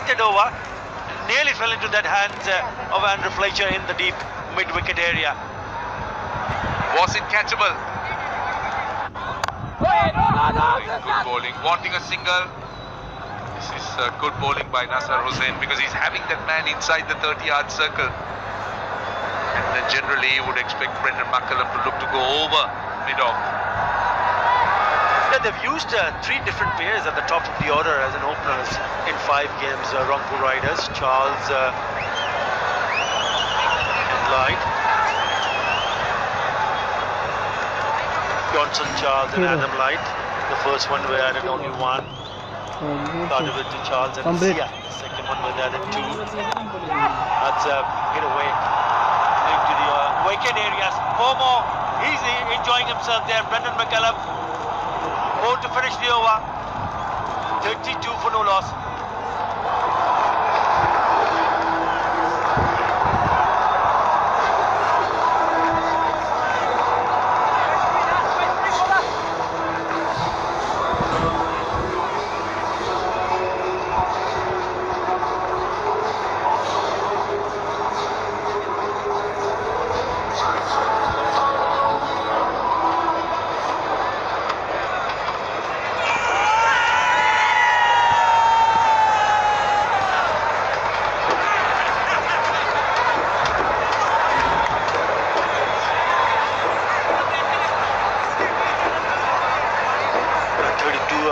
contested over. Nearly fell into that hands of Andrew Fletcher in the deep mid-wicket area. Was it catchable? Good bowling, wanting a single. This is good bowling by Nasser Hussain because he's having that man inside the 30-yard circle. And then generally you would expect Brendan McCullum to look to go over mid-off. Yeah, they've used 3 different players at the top of the order as an openers in 5 games. Rangpur Riders, Charles and Lloyd. Johnson, Charles and Adam Light. The first one we added only 1. Started with Charles and Sia. The second one we added 2. That's hit away into the wicket areas. Homo, he's enjoying himself there. Brendan McCullum. 4 to finish the over. 32 for no loss.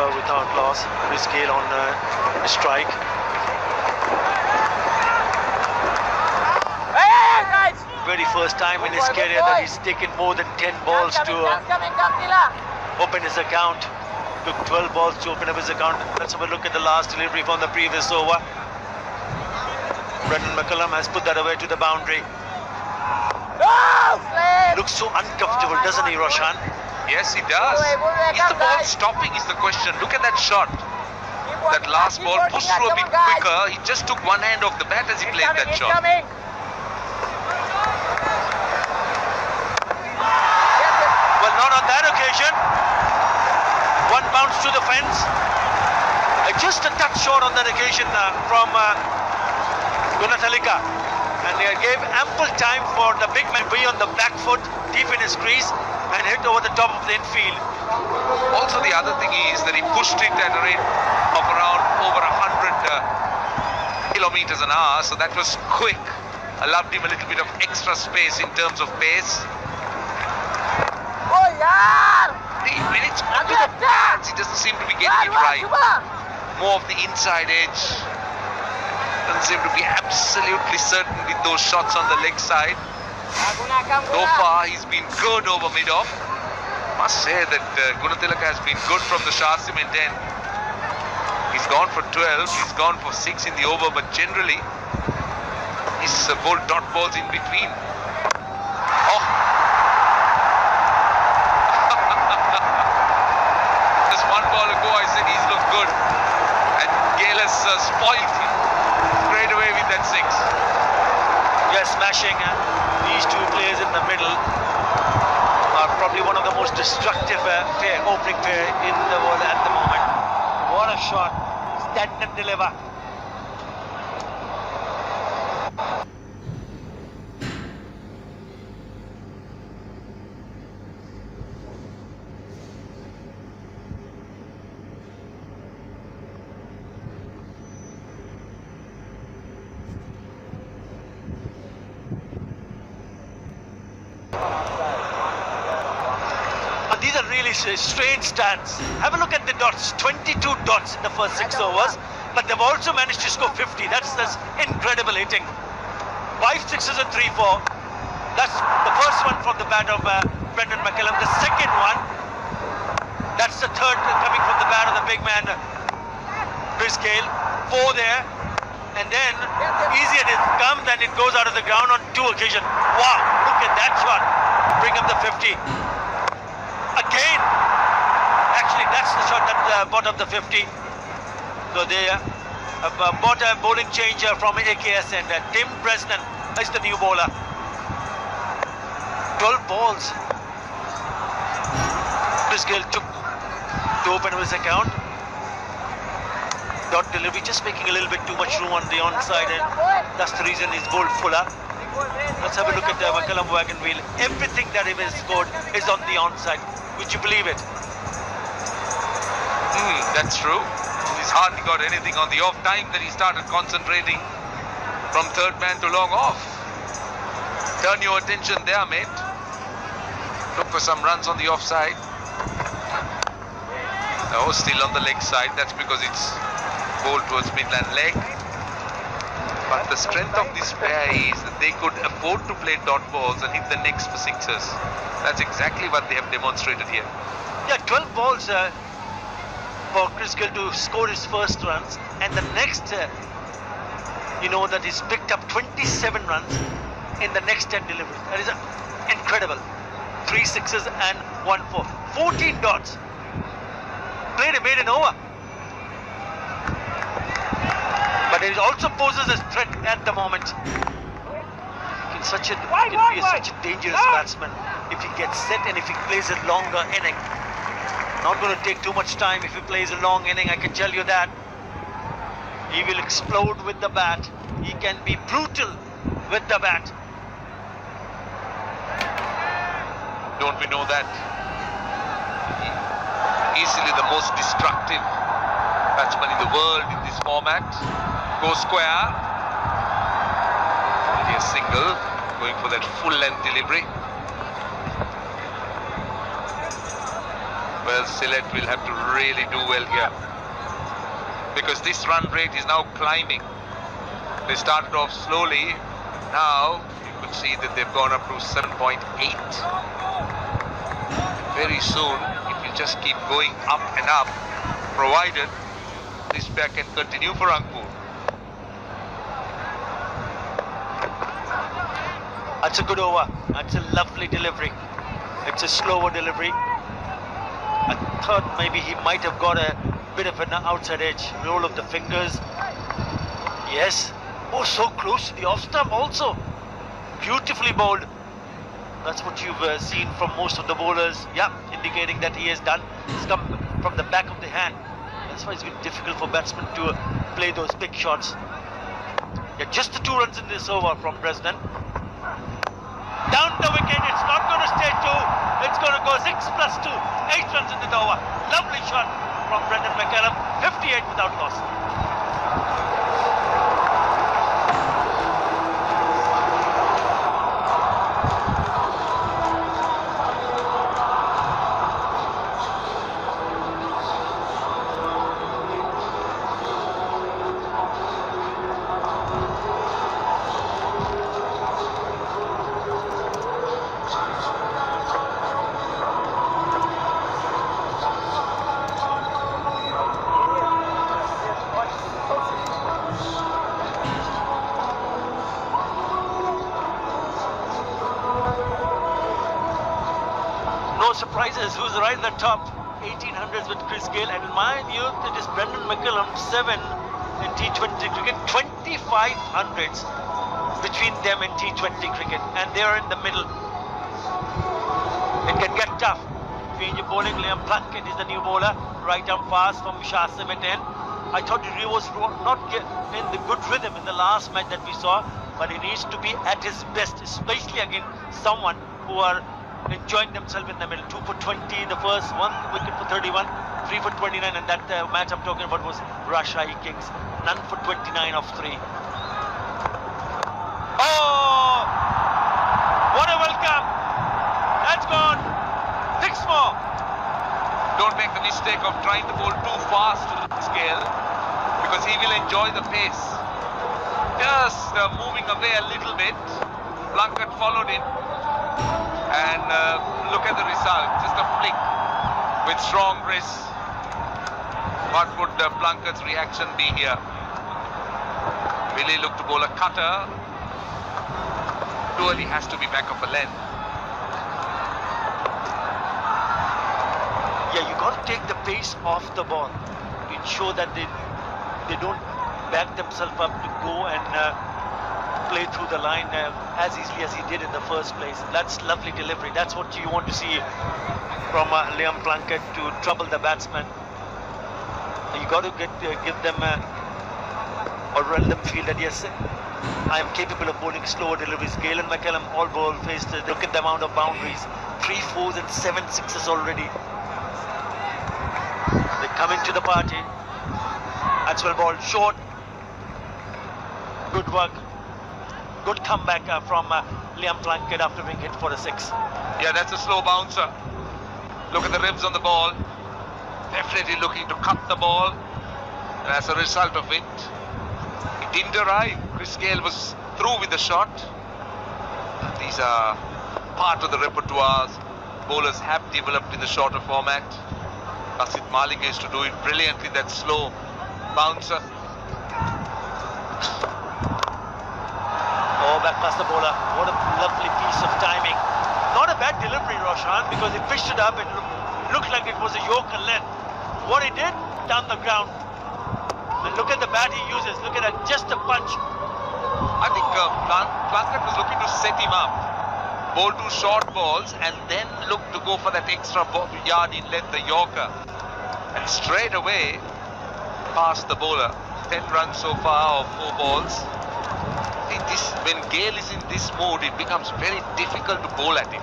Without loss, Chris Gale on strike. Very first time in his career that he's taken more than 10 balls to open his account. Took 12 balls to open up his account. Let's have a look at the last delivery from the previous over. Brendan McCullum has put that away to the boundary. Looks so uncomfortable, doesn't he, Roshan? Yes, he does. Is the ball stopping is the question. Look at that shot. That last ball pushed through a bit quicker. He just took one hand off the bat as he played that shot. Well, not on that occasion. One bounce to the fence. Just a touch short on that occasion from Gunathilaka. And they gave ample time for the big man to be on the back foot, deep in his crease, and hit over the top of the infield. Also, the other thing is that he pushed it at a rate of around over 100 kilometers an hour, so that was quick. Allowed him a little bit of extra space in terms of pace. When it's onto the pads, he doesn't seem to be getting it right. More of the inside edge. Doesn't seem to be absolutely certain with those shots on the leg side. So far, he's been good over mid-off. Must say that Gunathilaka has been good from the Shah Cement end. He's gone for 12, he's gone for 6 in the over, but generally, he's bowled dot balls in between. Oh! Just 1 ball ago, I said he's looked good. And Gale has spoiled him straight away with that 6. Yeah, smashing. These 2 players in the middle are probably one of the most destructive opening pair in the world at the moment. What a shot. Stand and deliver. These are really strange stats. Have a look at the dots. 22 dots in the first 6 overs, but they've also managed to score 50. That's incredible hitting. 5 sixes and 3 4. That's the first one from the bat of Brendan McCullum. The second one, that's the third coming from the bat of the big man Chris Gale. 4 there, and then easy it is comes and it goes out of the ground on 2 occasions. Wow, look at that shot. Bring up the 50. Again, actually that's the shot that brought up the 50. So they bought a bowling changer from AKS, and Tim Bresnan is the new bowler. 12 balls Chris Gale took to open his account. dot delivery, just making a little bit too much room on the onside, and that's the reason he's bowled fuller. Let's have a look at the McCullum wagon wheel. Everything that he has scored is on the onside. Would you believe it? That's true. He's hardly got anything on the off time that he started concentrating from third man to long off. Turn your attention there, mate. Look for some runs on the offside. No, still on the leg side. That's because it's bowled towards midland leg. But the strength of this pair is that they could afford to play dot balls and hit the necks for sixes. That's exactly what they have demonstrated here. Yeah, 12 balls for Chris Gill to score his first runs, and the next, you know, that he's picked up 27 runs in the next 10 deliveries. That is incredible. 3 sixes and 1 4. 14 dots. Played a maiden over. But it also poses a threat at the moment. He can be such a dangerous batsman if he gets set and if he plays a longer inning. Not going to take too much time if he plays a long inning, I can tell you that. He will explode with the bat. He can be brutal with the bat. Don't we know that? Easily the most destructive batsman in the world in this format. Go square. Only a single. Going for that full length delivery. Well, Sylhet will have to really do well here, because this run rate is now climbing. They started off slowly. Now you could see that they've gone up to 7.8. Very soon it will just keep going up and up, provided this pair can continue for Rangpur. That's a good over. That's a lovely delivery. It's a slower delivery. I thought maybe he might have got a bit of an outside edge. Roll of the fingers. Yes. Oh, so close to the off stump also. Beautifully bowled. That's what you've seen from most of the bowlers. Yeah, indicating that he has done. It's come from the back of the hand. That's why it's been difficult for batsmen to play those big shots. Yeah, just the 2 runs in this over from Bresnan. Down the wicket. It's not going to stay 2. It's going to go 6 plus 2. 8 runs in the over. Lovely shot from Brendan McCullum. 58 without loss. No surprises. Who's right at the top? 1800s with Chris Gill, and in my view, it is Brendan McCullum, 7 in T20 cricket, 2500s between them and T20 cricket, and they are in the middle. It can get tough. Change of bowling. Liam Plunkett is the new bowler. Right arm fast from Shasim at end. I thought he was not in the good rhythm in the last match that we saw, but he needs to be at his best, especially against someone who are enjoying themselves in the middle. 2 for 20 the first, 1 wicket for 31, 3 for 29, and that match I'm talking about was Rajshahi Kings. None for 29 of 3. Oh! What a welcome! That's gone. 6 more. Don't make the mistake of trying to bowl too fast to the scale, because he will enjoy the pace. Just moving away a little bit. Plunkett followed him. And look at the result, just a flick with strong wrists. What would Plunkett's reaction be here? Will he look to bowl a cutter? Surely has to be back of a length. Yeah, you got to take the pace off the ball to ensure that they don't back themselves up to go and play through the line as easily as he did in the first place. That's lovely delivery. That's what you want to see from Liam Plunkett to trouble the batsman. you got to give them or let them feel that yes, I am capable of bowling slower deliveries. Gale and McCallum all bowl faced. Look at the amount of boundaries. 3 4s and 7 6s already. They come into the party. That's well ball short. Good work. Good comeback from Liam Plunkett after being hit for a 6. Yeah, that's a slow bouncer. Look at the ribs on the ball. Definitely looking to cut the ball. And as a result of it, it didn't arrive. Chris Gale was through with the shot. These are part of the repertoires bowlers have developed in the shorter format. Basit Malik used to do it brilliantly, that slow bouncer. Oh, back past the bowler. What a lovely piece of timing. Not a bad delivery, Roshan, because he fished it up. It looked like it was a Yorker length. What he did, down the ground. And look at the bat he uses. Look at that, just a punch. I think Plunkett was looking to set him up, bowl 2 short balls, and then look to go for that extra yard in length, the Yorker. And straight away, past the bowler. 10 runs so far of 4 balls. When Gale is in this mode, it becomes very difficult to bowl at him.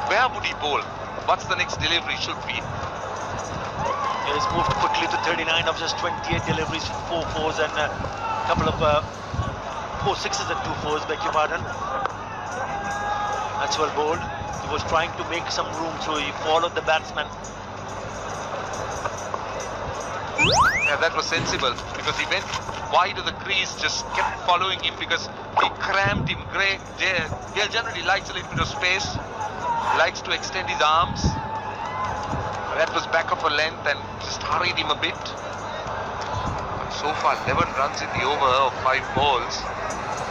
Where would he bowl? What's the next delivery should be? He has moved quickly to 39 of just 28 deliveries, 4 4s and a couple of 4 6s and 2 4s, beg your pardon. That's well bowled. He was trying to make some room, so he followed the batsman. Yeah, that was sensible, because he went wide of the crease, just kept following him because he crammed him. Gale generally likes a little bit of space, likes to extend his arms. That was back of a length and just hurried him a bit. But so far, 11 runs in the over of 5 balls.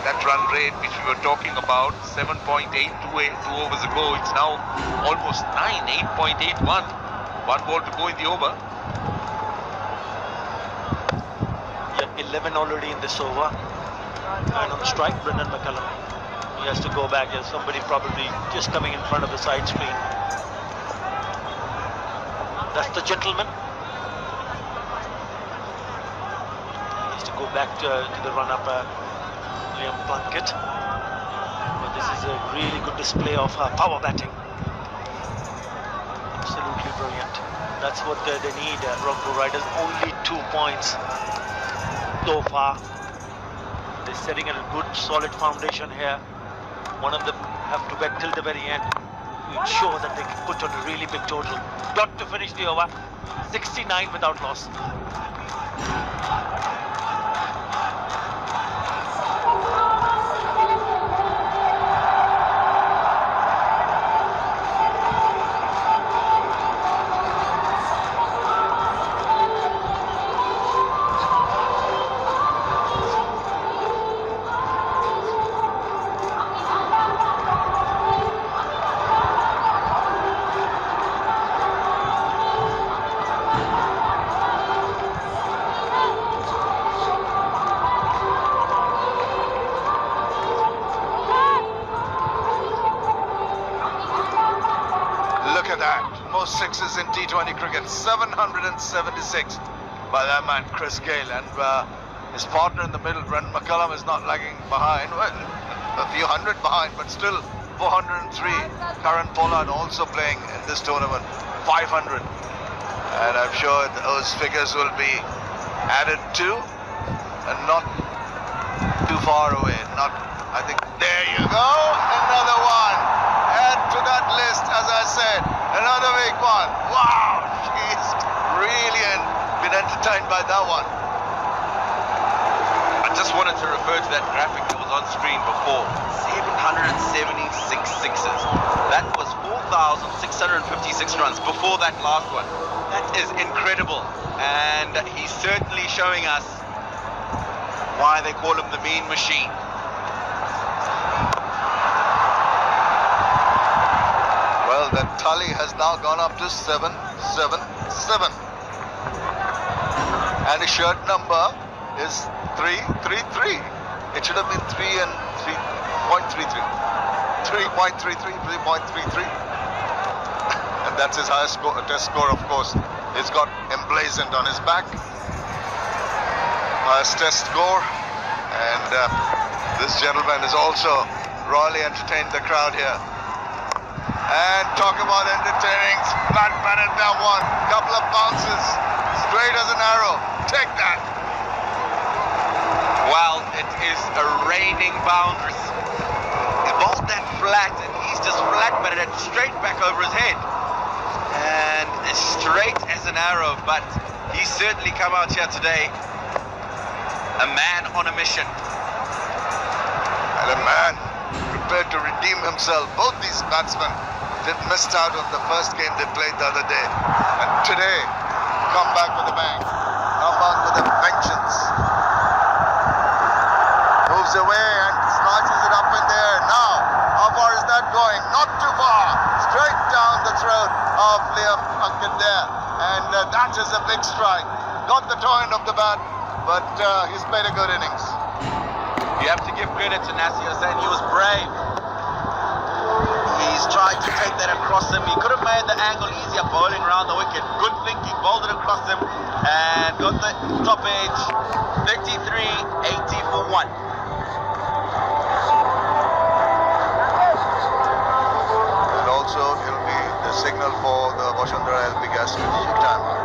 That run rate which we were talking about, 7.8 2 overs ago, it's now almost 9, 8.81. 1 ball to go in the over. 11 already in this over. And on strike, Brendan McCullum. He has to go back. There's somebody probably just coming in front of the side screen. That's the gentleman. He needs to go back to the run-up, Liam Plunkett. But this is a really good display of power batting. Absolutely brilliant. That's what they need, Rangpur Riders. Only 2 points so far. They're setting a good solid foundation here. One of them have to bet till the very end to ensure that they can put on a really big total. Got to finish the over 69 without loss. Most 6s in T20 cricket, 776 by that man Chris Gale, and his partner in the middle, Brendan McCullum, is not lagging behind. Well, a few hundred behind, but still 403. Karan Pollard also playing in this tournament, 500, and I'm sure those figures will be added to, and not too far away. I think there you go, another one. Add to that list, as I said, another big one. Wow, she's really been entertained by that one. I just wanted to refer to that graphic that was on screen before. 776 sixes. That was 4,656 runs before that last one. That is incredible. And he's certainly showing us why they call him the mean machine. Well, that tally has now gone up to 777. And his shirt number is 333. It should have been 3 and 3.33. 3.33, 3.33. And that's his highest test score, of course. It's got emblazoned on his back. Umpire's test score, and this gentleman has also royally entertained the crowd here. And talk about entertaining, not batted that one. Couple of bounces, straight as an arrow. Take that. Well, it is a raining boundary. He bowled that flat, and he's just flat batted it straight back over his head. And it's straight as an arrow, but he's certainly come out here today a man on a mission. And a man prepared to redeem himself. Both these batsmen did missed out on the first game they played the other day. And today, come back with a bang. Come back with a vengeance. Moves away and snatches it up in there. Now, how far is that going? Not too far. Straight down the throat of Liam Ankit there. And that is a big strike. Got the toe end of the bat, but he's played a good innings. You have to give credit to Nasir Hussain. He was brave. He's tried to take that across him. He could have made the angle easier bowling around the wicket. Good thinking, bowled it across him and got the top edge. 33-80 for 1. And also it'll be the signal for the Vashundhara LP Gas strategic timeout.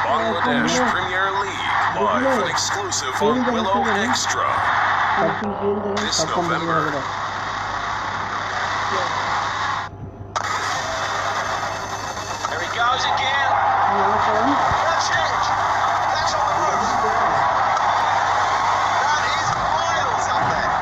Bangladesh Premier League live and exclusive on Willow Extra this November. There he goes again. That's it. That's on the roof. That is miles up there.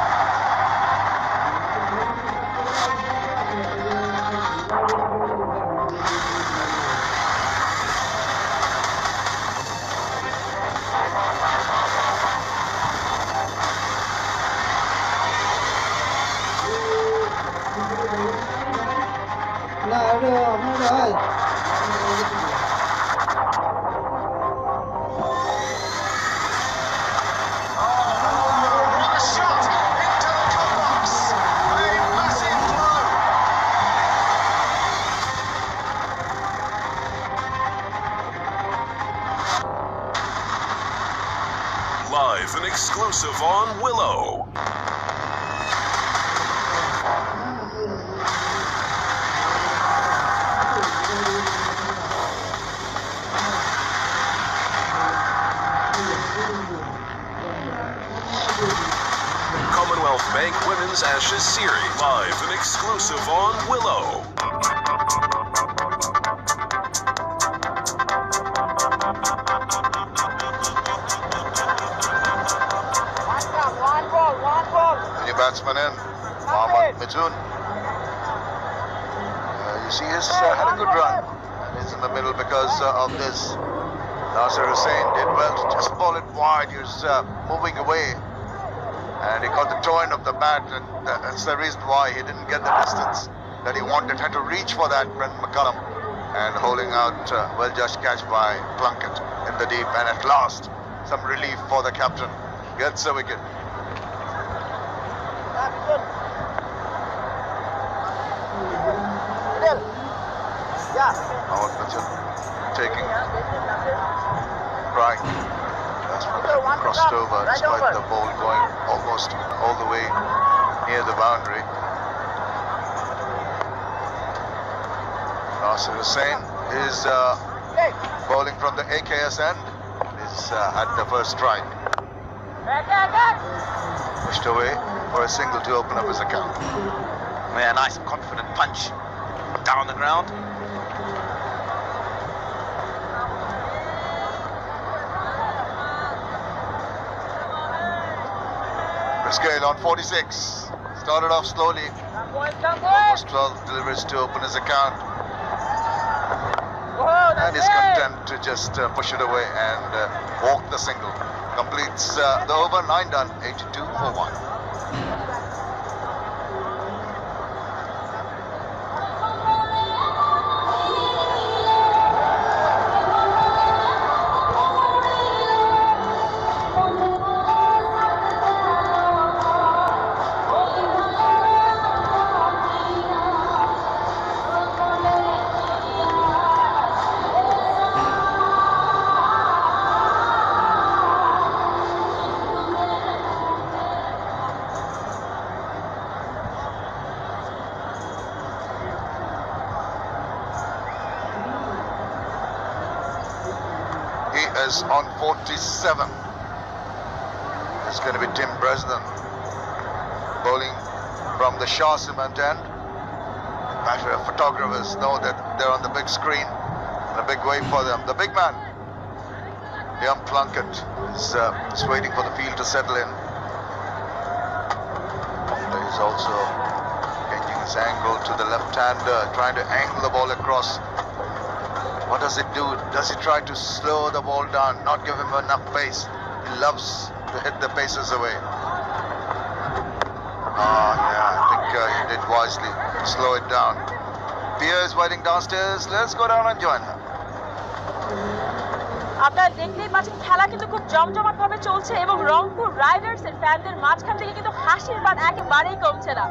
Live and exclusive on Willow. Commonwealth Bank Women's Ashes Series live and exclusive on Willow. New batsman in, Mohammad Mithun. You see he's had a good run, and he's in the middle because of this. Nasir Hussain did well to just bowl it wide. He was moving away, and he got the toe end of the bat, and that's the reason why he didn't get the distance that he wanted. Had to reach for that, Brendan McCullum, and holding out well-judged catch by Plunkett in the deep, and at last some relief for the captain. Gets a wicket. Mohammad Mithun taking right. That's crossed over despite the ball going almost all the way near the boundary. Nasir Hussain is bowling from the AKS end. He's had the first strike. Pushed away for a single to open up his account. Yeah, nice confident punch down the ground. Chris Gayle on 46. Started off slowly. Almost 12 deliveries to open his account. And he's content to just push it away and walk the single. Completes the over, 9 done, 82 for 1. Is on 47. It's going to be Tim Bresnan bowling from the Shah Cement end. Matter of photographers know that they're on the big screen and a big wave for them. The big man, Liam Plunkett, is waiting for the field to settle in. He's also changing his angle to the left-hander, trying to angle the ball across. What does it do? Does he try to slow the ball down, not give him enough pace? He loves to hit the paces away. Yeah, I think he did wisely. Slow it down. Pia is waiting downstairs. Let's go down and join her. আপনারা দেখতেই পাচ্ছেন খেলা কিন্তু খুব জমজমাট ভাবে চলছে এবং রংপুর রাইডার্স এর ফ্যানদের মাঝখান থেকে কিন্তু হাসির বাঁধ একেবারেই কমছে না।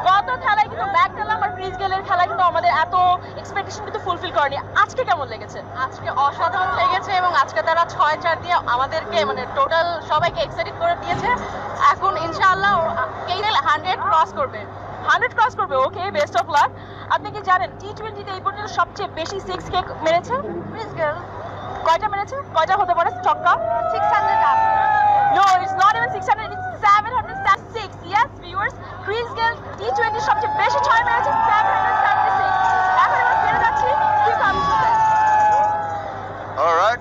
গত খেলায় কিন্তু ম্যাককালাম আর ক্রিস গেলের খেলা কিন্তু আমাদের এত এক্সপেকটেশন কিন্তু ফুলফিল করেনি। আজকে কেমন লেগেছে? আজকে অসাধারণ লেগেছে এবং আজকে তারা 6-4 দিয়ে আমাদেরকে মানে টোটাল সবাইকে এক্সাইটেড করে দিয়েছে। এখন ইনশাআল্লাহ কেইল 100 ক্রস করবে। 100 ক্রস করবে। ওকে, বেস্ট অফ লাক। আপনি কি জানেন টি20 তে এই পর্যন্ত সবচেয়ে বেশি 6 কে মেরেছে ক্রিস গেল? কয়টা মেরেছে? কয়টা হতে পারে ছক্কা? 600 up. No, it's not even 600, it's 776. Yes, viewers, Chris Gayle T20 সবচেয়ে বেশি 6 মেরেছে 776. এখন আমরা ফিরে যাচ্ছি কি কাম করতে। All right.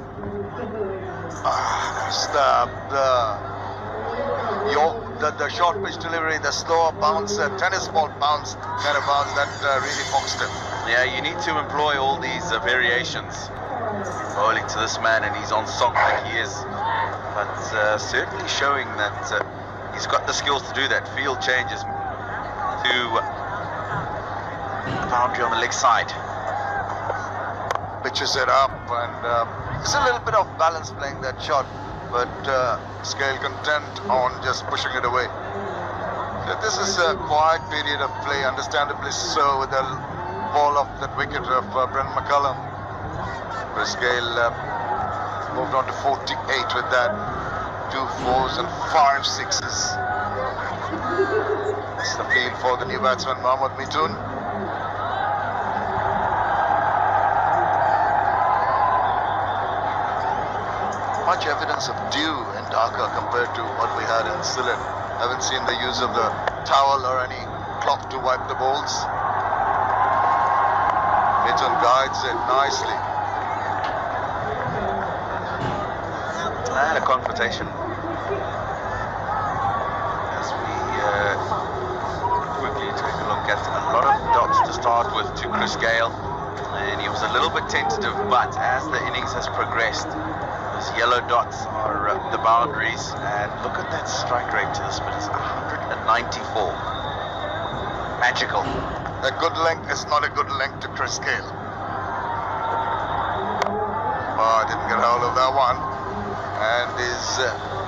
The short pitch delivery, the slower bounce, tennis ball bounce, kind of bounce that really foxed him. Yeah, you need to employ all these variations. Bowling to this man, and he's on song like he is. But certainly showing that he's got the skills to do that. Field changes to the boundary on the leg side. Pitches it up, and it's a little bit of balance playing that shot, but Gayle content on just pushing it away. So this is a quiet period of play, understandably so, with the ball off that wicket of Brent McCullum. Chris Gayle moved on to 48 with that. 2 4s and 5 6s. It's the field for the new batsman Mohammad Mitoon. Much evidence of dew in Dhaka compared to what we had in Sylhet. Haven't seen the use of the towel or any cloth to wipe the balls. Mitoon guides it nicely. And a confrontation as we quickly take a look at a lot of dots to start with to Chris Gayle, and he was a little bit tentative, but as the innings has progressed, those yellow dots are the boundaries, and look at that strike rate to this, but it's 194. Magical. A good length is not a good length to Chris Gayle. Oh, didn't get hold of that one. And is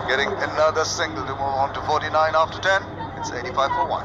getting another single to move on to 49 after 10. It's 85 for 1.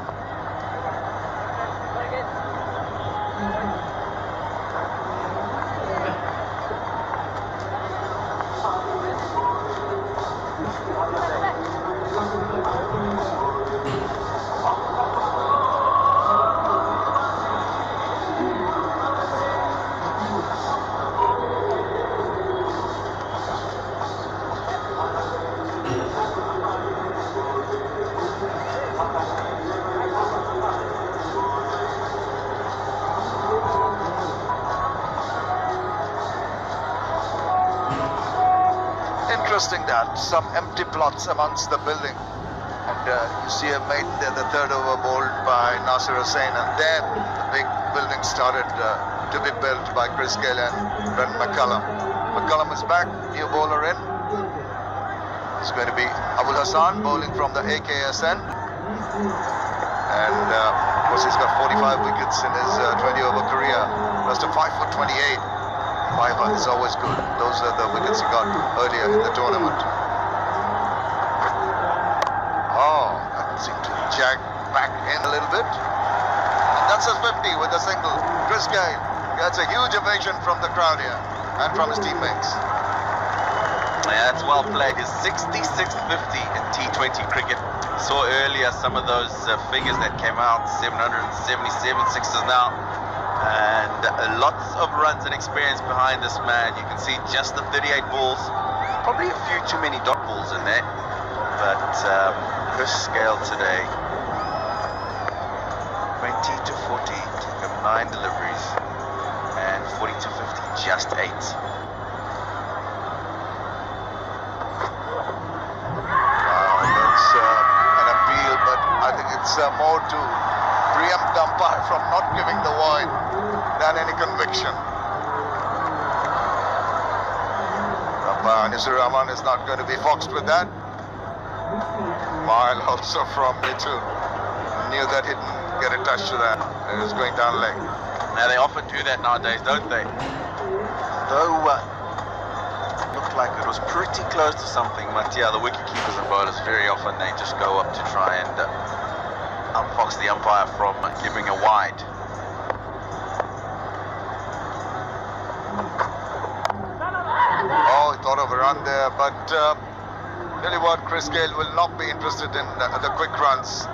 Interesting that some empty plots amongst the building. And you see a mate there, the third over bowled by Nasir Hussain, and then the big building started to be built by Chris Gayle and Ben McCullum. McCullum is back, new bowler in. It's going to be Abul Hassan bowling from the AKSN. And of course he's got 45 wickets in his 20-over career. Just a 5 for 28. 5 is always good. Those are the wickets he got earlier in the tournament. Oh, that seemed to jag back in a little bit. And that's a 50 with a single. Chris Gayle gets a huge ovation from the crowd here and from his teammates. Yeah, that's well played. His 66th 50 in T20 cricket. Saw earlier some of those figures that came out, 777 sixes now. And lots of runs and experience behind this man. You can see just the 38 balls. Probably a few too many dot balls in there. But Chris Gayle today, 20 to 40, took him 9 deliveries. And 40 to 50, just 8. It's more to preempt the umpire from not giving the void than any conviction. Umpire Nisur Rahman is not going to be foxed with that. Mile also from Mitu. Knew that he didn't get a touch to that. It was going down leg. Now they often do that nowadays, don't they? Though looked like it was pretty close to something, but yeah, the wicket keepers and bowlers very often they just go up to try and unfox the umpire from giving a wide. Oh, he thought of a run there, but tell you what, Chris Gayle will not be interested in the quick runs.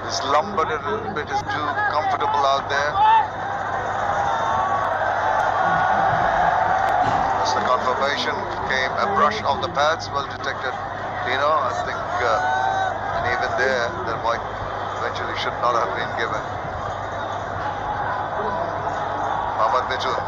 He's lumbered a little bit, is too comfortable out there. As the confirmation came, a brush of the pads, well detected. I think, and even there, the white eventually should not have been given. Mohammad Mijun.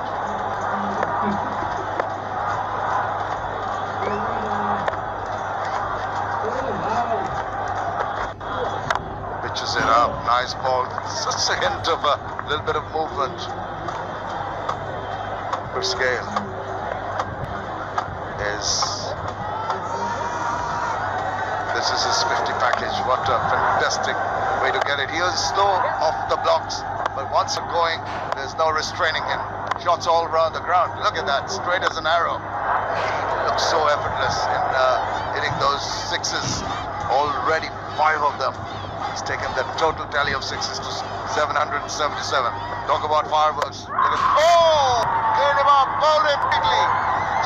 Pitches it up, nice ball. Just a hint of a little bit of movement. Chris Gayle this is his 50 package. What a fantastic way to get it. He was slow off the blocks, but once it's going, there's no restraining him. Shots all around the ground. Look at that, straight as an arrow. He looks so effortless in hitting those sixes. Already 5 of them. He's taken the total tally of sixes to 777. Talk about fireworks. Look at, oh! Cleared him up, bowled him quickly.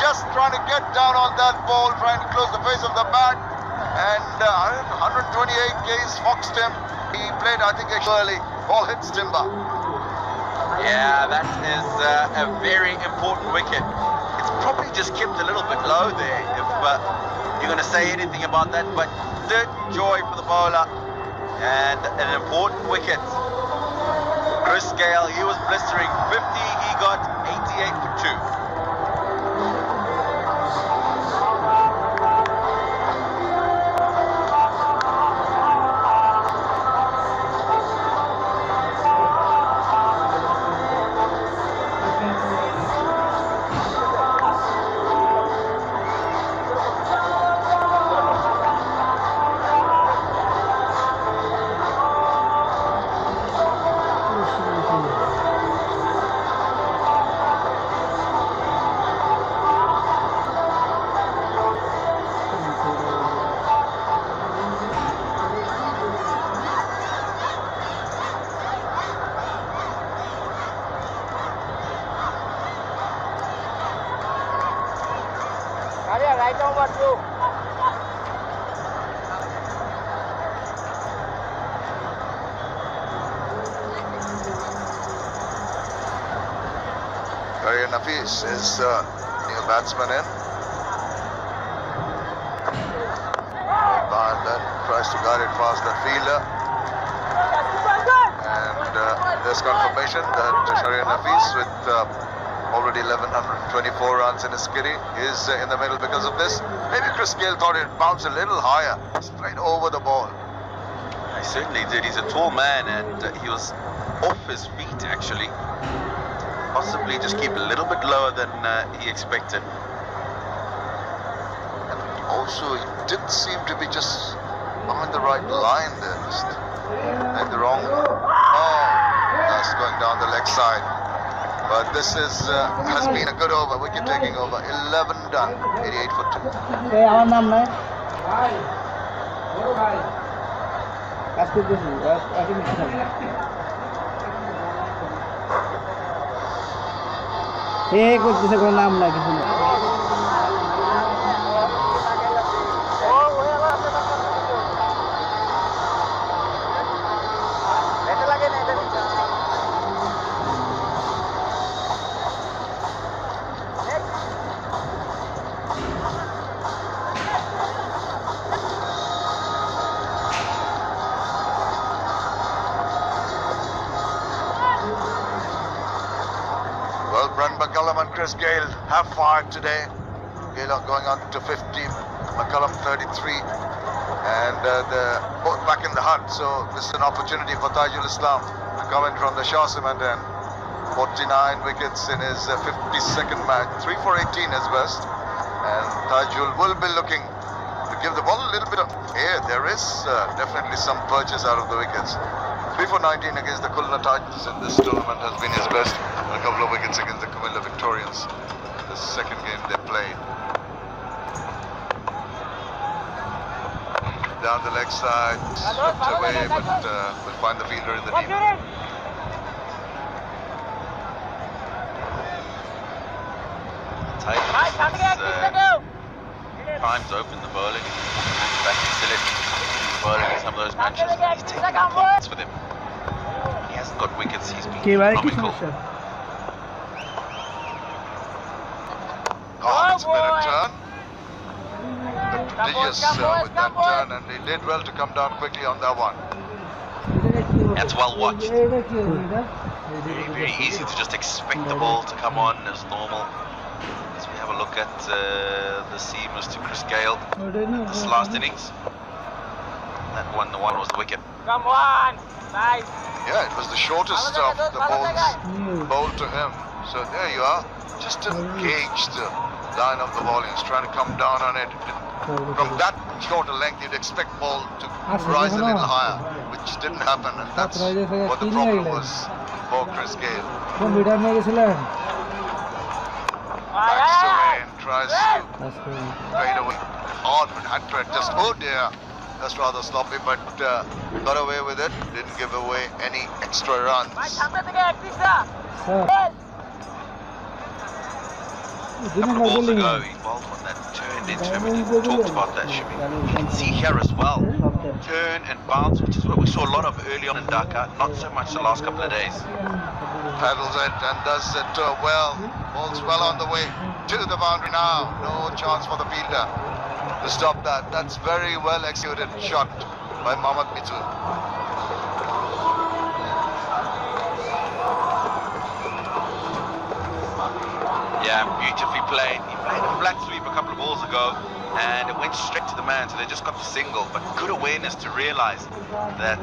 Just trying to get down on that ball, trying to close the face of the bat. And 128 Ks foxed him. He played, I think, early. Ball hits timber. Yeah, that is a very important wicket. It's probably just kept a little bit low there, if you're going to say anything about that. But third joy for the bowler and an important wicket. Chris Gayle, he was blistering 50, he got 88 for 2. Nafis is new batsman in. Then tries to guide it past the fielder. And there's confirmation that Shahriar Nafis with already 1124 runs in his kitty, is in the middle because of this. Maybe Chris Gayle thought it bounced a little higher, straight over the ball. He certainly did. He's a tall man, and he was off his feet actually. Possibly just keep a little bit lower than he expected. And also, he didn't seem to be just on the right line there. Just in the wrong. Oh, that's going down the leg side. But this is has been a good over. Wicket taking over. 11 done. 88 for 2. Well, Brent McCullum and Chris Gayle have fired today. Gayle going on to 50, McCullum 33, and they're both back in the hunt. So this is an opportunity for Tajul Islam to come in from the Shah Cement end. 49 wickets in his 52nd match, 3 for 18 as best. And Tajul will be looking to give the ball a little bit of air. There is definitely some purchase out of the wickets. 3 for 19 against the Khulna Titans in this tournament has been his best. And a couple of wickets against the Kumilla Victorians. The second game they played. Down the leg side, swept away, but will find the fielder in the deep. Times open the bowling. Back to Sylhet. Bowling in some of those matches. He's taking points for them. He hasn't got wickets. He's been economical. Oh, it's a better turn. But prodigious with that turn, and he did well to come down quickly on that one. That's well watched. Very, very easy to just expect the ball to come on as normal. As we have a look at the seamers to Chris Gayle this last innings. That one, the one was the wicket. Come on! Nice! Yeah, it was the shortest of the balls bowled to him. So there you are. Just to gauge the line of the ball. He was trying to come down on it. From that shorter length, you'd expect ball to rise a little higher, which didn't happen. And that's what the problem was for Chris Gayle. Backs away and tries to fade away. Hard but had to adjust. Oh dear. That's rather sloppy, but got away with it. Didn't give away any extra runs. 2 balls ago, he bowled one that turned into him, and he talked about that, Shimi. You can see here as well, turn and bounce, which is what we saw a lot of early on in Dhaka, not so much the last couple of days. Paddles it and does it well. Ball's well on the way to the boundary now. No chance for the fielder to stop that. That's very well executed shot by Mohammad Mitul. Yeah, beautifully played. He played a flat sweep a couple of balls ago, and it went straight to the man, so they just got the single. But good awareness to realise that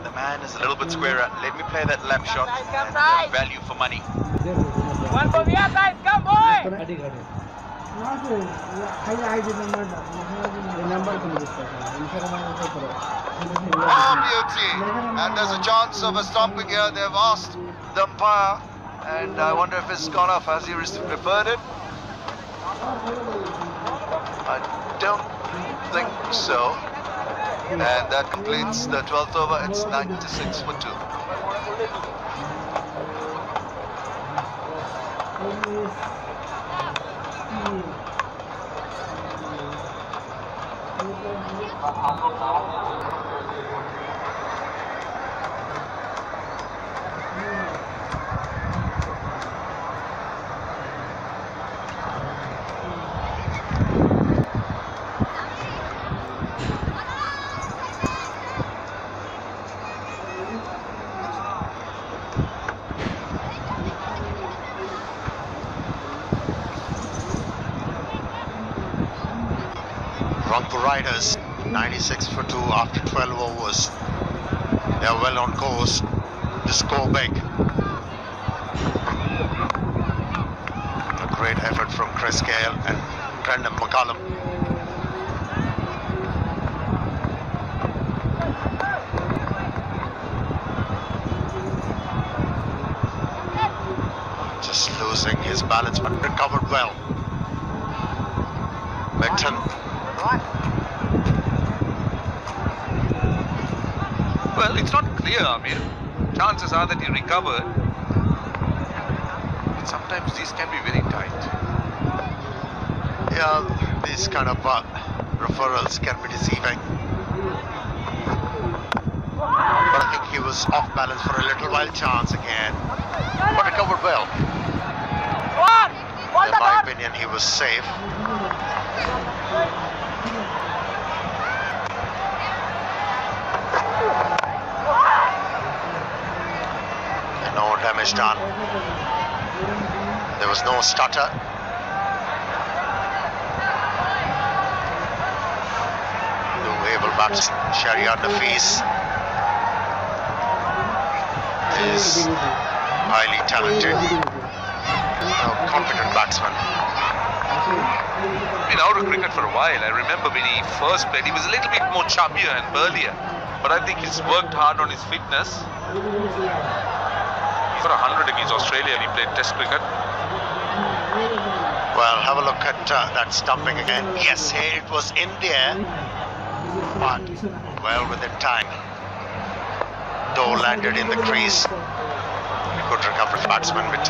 the man is a little bit squarer. Let me play that lap shot and value for money. One for the outside, come boy! Oh, beauty! And there's a chance of a stopping here. They've asked the umpire, and I wonder if it's gone off. Has he referred it? I don't think so. And that completes the 12th over. It's 96 for 2. Rangpur Riders 96 for 2 after 12 overs. They are well on course to score big. A great effort from Chris Gale and Brendan McCullum. Just losing his balance, but recovered well. Micton. Well, it's not clear, Amir. Chances are that he recovered. But sometimes these can be very tight. Yeah, these kind of referrals can be deceiving. But I think he was off balance for a little while. Chance again, but recovered well. In my opinion, he was safe. And no damage done. There was no stutter. Two able bats. Shahryar Nafees is highly talented, competent batsman. Been out of cricket for a while. I remember when he first played, he was a little bit more chubbier and burlier. But I think he's worked hard on his fitness. He's got 100 against Australia and he played Test cricket. Well, have a look at that stumping again. Yes, it was in the air, but well within time. Though landed in the crease. Good recovery batsman with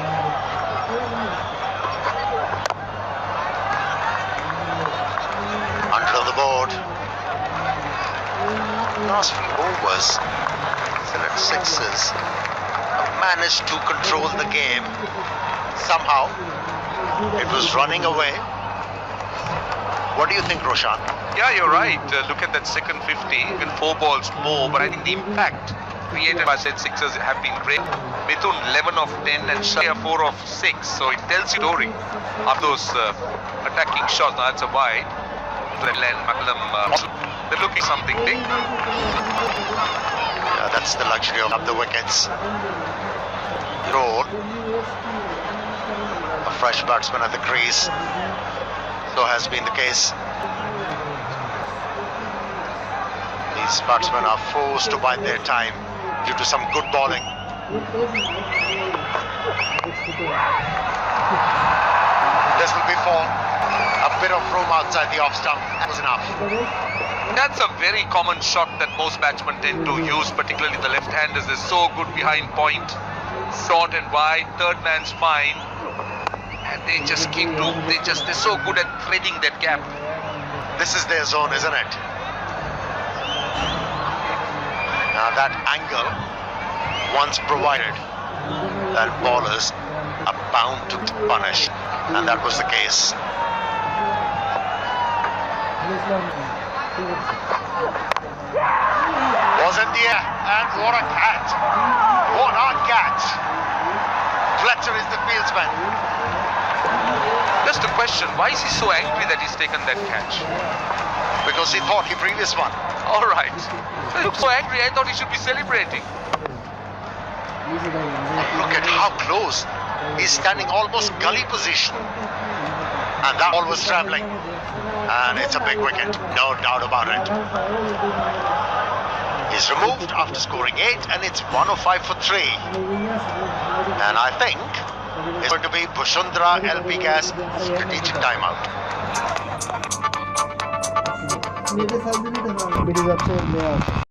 under the board. Last few overs, Sylhet Sixers managed to control the game. Somehow, it was running away. What do you think, Roshan? Yeah, you're right. Look at that second 50, even 4 balls more. But I think the impact created by Sylhet Sixers have been great. Mithun 11 of 10 and Shaya 4 of 6. So it tells you story of those attacking shots. Now that's a wide. And McCullum, they're looking something big. Yeah, that's the luxury of the wickets. Roll. A fresh batsman at the crease. So has been the case. These batsmen are forced to bide their time due to some good bowling. This will be for a bit of room outside the off stump. That was enough. That's a very common shot that most batsmen tend to use, particularly the left-handers. They're so good behind point, short and wide, third man's fine, and they just keep to. They're so good at threading that gap. This is their zone, isn't it? Now that angle, once provided, that bowlers are bound to punish, and that was the case. Was in the air, and what a catch! What a catch! Fletcher is the fieldsman. Just a question, why is he so angry that he's taken that catch? Because he thought he previous one. All right. He looks so angry, I thought he should be celebrating. Look at how close. He's standing almost gully position. And that ball was travelling. And it's a big wicket, no doubt about it. He's removed after scoring 8, and it's 105 for 3. And I think it's going to be Bushundra LP Gas strategic timeout.